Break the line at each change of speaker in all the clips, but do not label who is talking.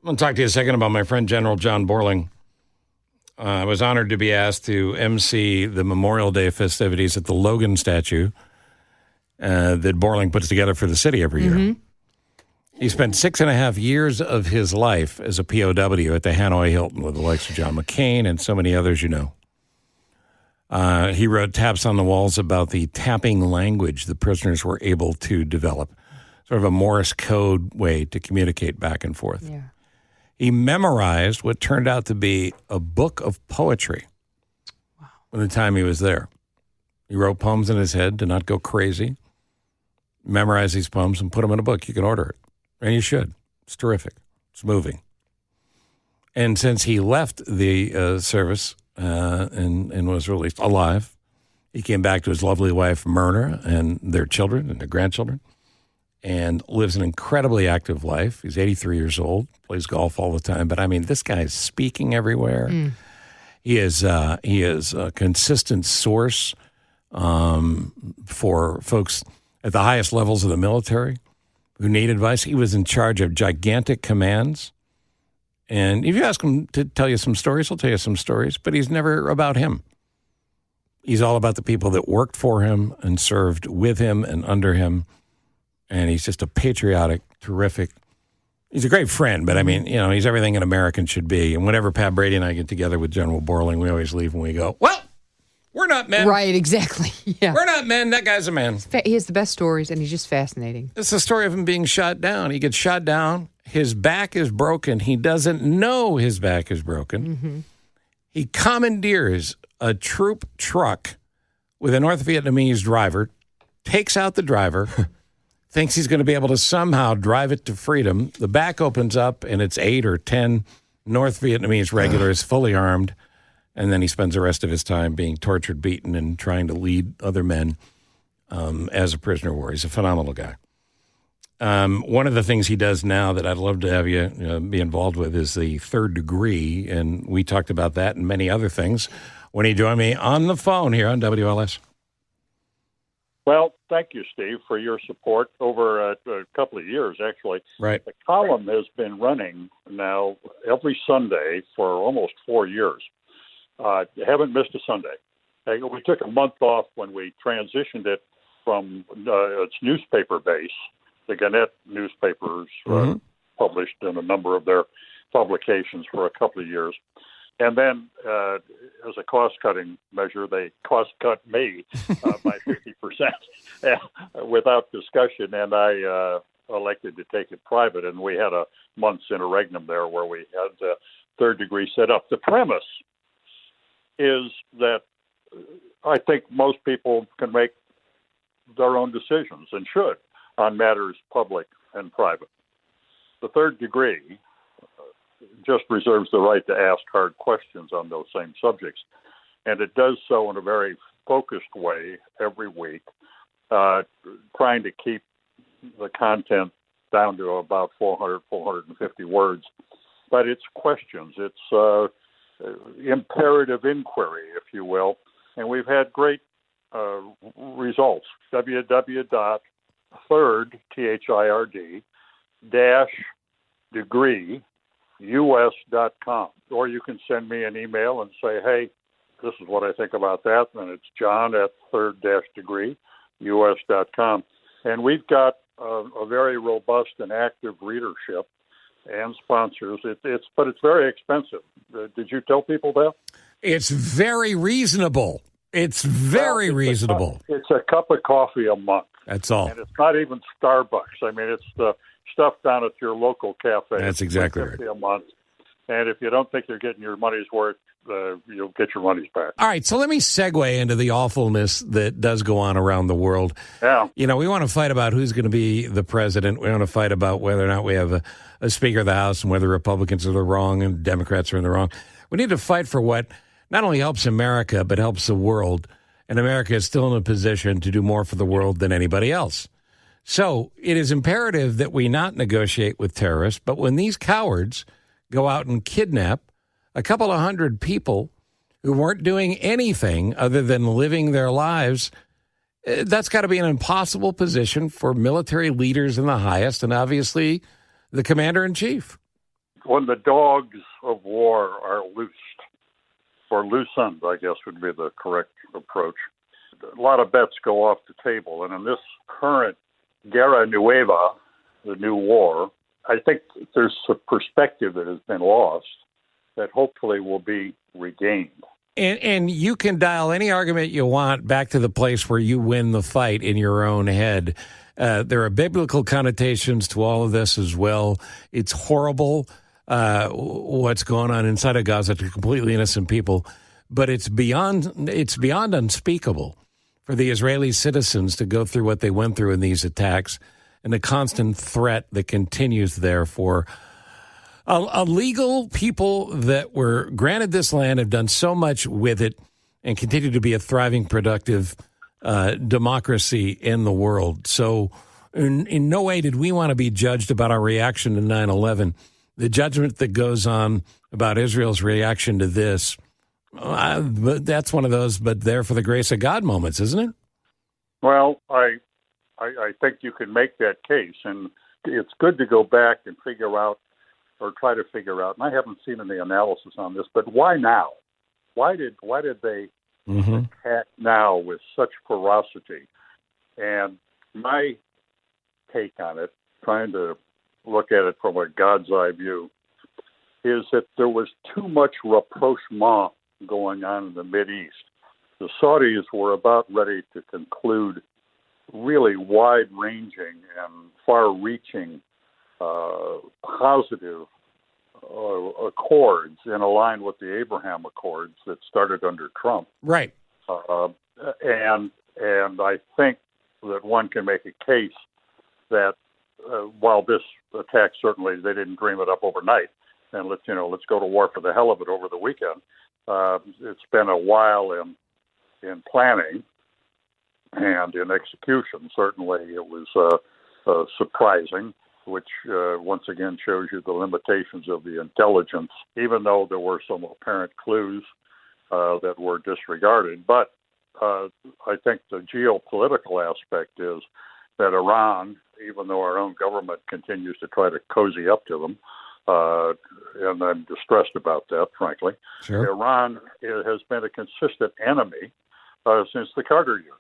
I'm going to talk to you a second about my friend General John Borling. I was honored to be asked to MC the Memorial Day festivities at the Logan statue that Borling puts together for the city every year. Mm-hmm. He spent 6.5 years of his life as a POW at the Hanoi Hilton with the likes of John McCain and so many others you know. He wrote taps on the walls about the tapping language the prisoners were able to develop, sort of a Morse code way to communicate back and forth.
Yeah.
He memorized what turned out to be a book of poetry. Wow. From the time he was there. He wrote poems in his head to not go crazy, memorize these poems, and put them in a book. You can order it, and you should. It's terrific. It's moving. And since he left the service and was released alive, he came back to his lovely wife, Myrna, and their children and their grandchildren, and lives an incredibly active life. He's 83 years old, plays golf all the time. But, I mean, this guy's speaking everywhere. Mm. He is a consistent source for folks at the highest levels of the military who need advice. He was in charge of gigantic commands. And if you ask him to tell you some stories, he'll tell you some stories. But he's never about him. He's all about the people that worked for him and served with him and under him. And he's just a patriotic, terrific. He's a great friend, but I mean, you know, he's everything an American should be. And whenever Pat Brady and I get together with General Borling, we always leave and we go, well, we're not men.
Right, exactly. Yeah.
We're not men. That guy's a man.
He has the best stories, and he's just fascinating.
It's the story of him being shot down. He gets shot down. His back is broken. He doesn't know his back is broken. Mm-hmm. He commandeers a troop truck with a North Vietnamese driver, takes out the driver, thinks he's going to be able to somehow drive it to freedom. The back opens up, and it's 8 or 10 North Vietnamese regulars, fully armed, and then he spends the rest of his time being tortured, beaten, and trying to lead other men as a prisoner of war. He's a phenomenal guy. One of the things he does now that I'd love to have you be involved with is the third degree, and we talked about that and many other things when he joined me on the phone here on WLS.
Well, thank you, Steve, for your support over a couple of years, actually.
Right.
The column has been running now every Sunday for almost 4 years. Haven't missed a Sunday. We took a month off when we transitioned it from its newspaper base. The Gannett newspapers published in a number of their publications for a couple of years. And then, as a cost-cutting measure, they cost-cut me by 50% without discussion, and I elected to take it private. And we had a month's interregnum there where we had the third degree set up. The premise is that I think most people can make their own decisions and should on matters public and private. The third degree just reserves the right to ask hard questions on those same subjects. And it does so in a very focused way every week, trying to keep the content down to about 400, 450 words. But it's questions. It's imperative inquiry, if you will. And we've had great results. www.third, THIRD, -degree, us.com. Or you can send me an email and say, hey, this is what I think about that. And it's john@third-degree, us.com. And we've got a very robust and active readership and sponsors. But it's very expensive. Did you tell people that?
It's very reasonable. It's very reasonable.
It's a cup of coffee a month.
That's all.
And it's not even Starbucks. I mean, it's the stuff down at your local cafe.
That's exactly right.
A month. And if you don't think you're getting your money's worth, you'll get your money's back.
All right, so let me segue into the awfulness that does go on around the world.
Yeah.
You know, we want to fight about who's going to be the president. We want to fight about whether or not we have a Speaker of the House and whether Republicans are the wrong and Democrats are in the wrong. We need to fight for what not only helps America, but helps the world. And America is still in a position to do more for the world than anybody else. So it is imperative that we not negotiate with terrorists. But when these cowards go out and kidnap a couple of hundred people who weren't doing anything other than living their lives, that's got to be an impossible position for military leaders in the highest and obviously the commander-in-chief.
when the dogs of war are loosed, or loosened, I guess would be the correct approach, a lot of bets go off the table. And in this current Guerra Nueva, the new war, I think there's a perspective that has been lost that hopefully will be regained.
And you can dial any argument you want back to the place where you win the fight in your own head. There are biblical connotations to all of this as well. It's horrible what's going on inside of Gaza to completely innocent people, but it's beyond unspeakable for the Israeli citizens to go through what they went through in these attacks and the constant threat that continues there for illegal people that were granted this land, have done so much with it, and continue to be a thriving, productive democracy in the world. So in no way did we want to be judged about our reaction to 9/11. The judgment that goes on about Israel's reaction to this, that's one of those but there for the grace of God moments, isn't it?
Well, I think you can make that case, and it's good to go back and figure out, or try to figure out, and I haven't seen any analysis on this, but why now? Why did they attack now with such ferocity? And my take on it, trying to look at it from a God's eye view, is that there was too much rapprochement going on in the Mideast. The Saudis were about ready to conclude really wide-ranging and far-reaching positive accords in line with the Abraham Accords that started under Trump.
Right.
And I think that one can make a case that while this attack, certainly they didn't dream it up overnight, and let's go to war for the hell of it over the weekend. It's been a while in planning and in execution. Certainly, it was surprising, which once again shows you the limitations of the intelligence, even though there were some apparent clues that were disregarded. But I think the geopolitical aspect is that Iran, even though our own government continues to try to cozy up to them, and I'm distressed about that, frankly,
sure.
Iran has been a consistent enemy since the Carter years.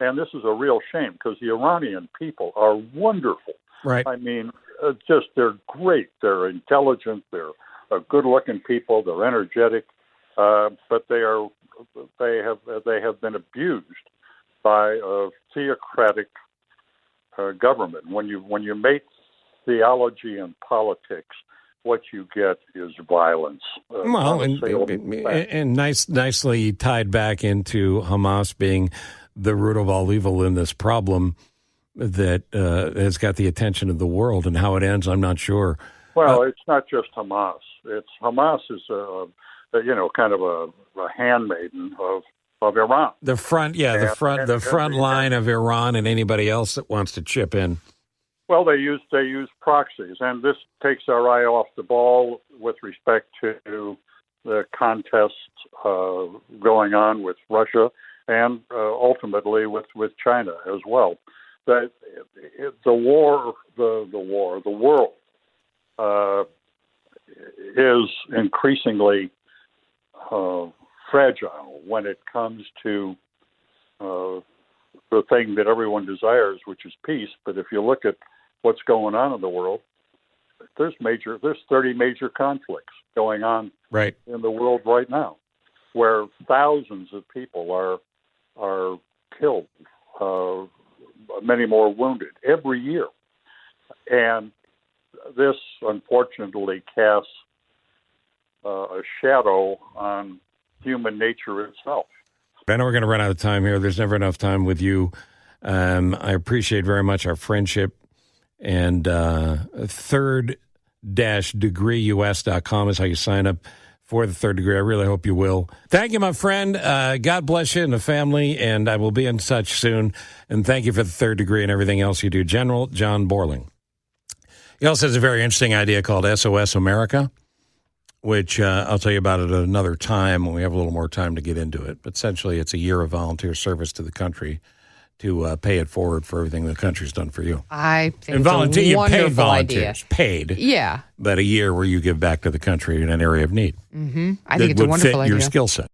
And this is a real shame because the Iranian people are wonderful.
Right.
I mean, they're great. They're intelligent. They're good-looking people. They're energetic, but they have been abused by a theocratic government. When you make theology and politics, what you get is violence.
And nicely tied back into Hamas being the root of all evil in this problem that has got the attention of the world, and how it ends, I'm not sure.
Well, it's not just Hamas. Hamas is kind of a handmaiden of Iran.
The front line of Iran and anybody else that wants to chip in.
Well, they use proxies, and this takes our eye off the ball with respect to the contests going on with Russia and ultimately with China as well. The world is increasingly fragile when it comes to the thing that everyone desires, which is peace. But if you look at what's going on in the world, there's 30 major conflicts going on
right
in the world right now, where thousands of people are killed, many more wounded every year. And this, unfortunately, casts a shadow on human nature itself.
I know we're going to run out of time here. There's never enough time with you. I appreciate very much our friendship. And third-degreeus.com is how you sign up for the Third Degree. I really hope you will. Thank you, my friend. God bless you and the family, and I will be in touch soon. And thank you for the Third Degree and everything else you do. General John Borling. He also has a very interesting idea called SOS America, which I'll tell you about at another time when we have a little more time to get into it. But essentially, it's a year of volunteer service to the country to pay it forward for everything the country's done for you.
I think
And volunteer,
it's a
you
wonderful
paid volunteers,
idea.
paid,
Yeah.
but a year where you give back to the country in an area of need.
I
that
think it's a
would
wonderful
fit
idea.
your skill set.